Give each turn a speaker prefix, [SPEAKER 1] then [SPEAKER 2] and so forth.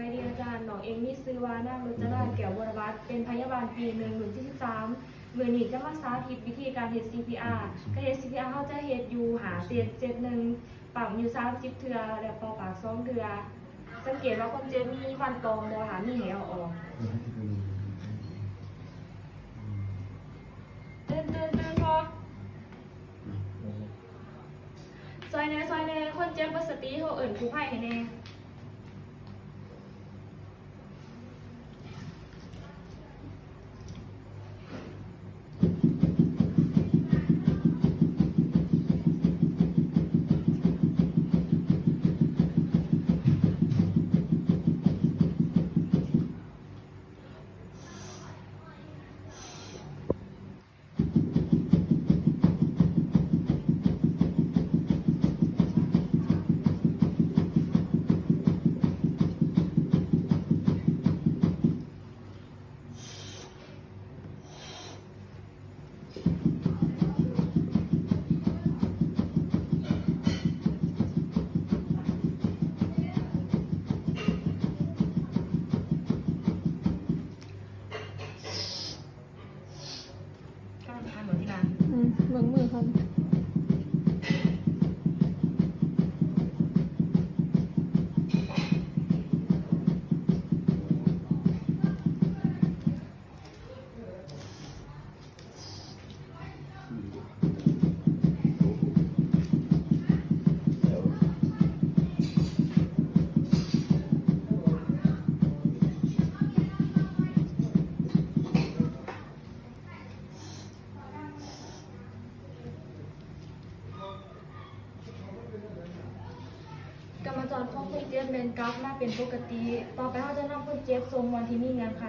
[SPEAKER 1] ายดีอาจารย์น้องเองมีซื้อว่านางรจนาแก้ววรวัฒน์เป็นพยาบาลปีหนึ่งรุ่นที่13มือนี้จะมาสาธิตวิธีการเฮ็ด CPR การเฮ็ด CPR เขาจะเฮ็ดอยู่หาเซตหนึ่งปั๊มอยู่30เทื่อแล้วเป่าปาก2เทื่อสังเกตว่าคนเจ็บมีฟันปลอมบ่หามีแหวออกเดินพอซอยแน่คนเจ็บบ่สติเขาเอิ้นกู้ภัยให้แน่
[SPEAKER 2] เบิ่งมือเขา
[SPEAKER 1] กรรมจรของคนเจ็บเมนกราฟมาเป็นปกติต่อไปเขาจะนำคนเจ็บทรงวันที่มีเงื่อนไข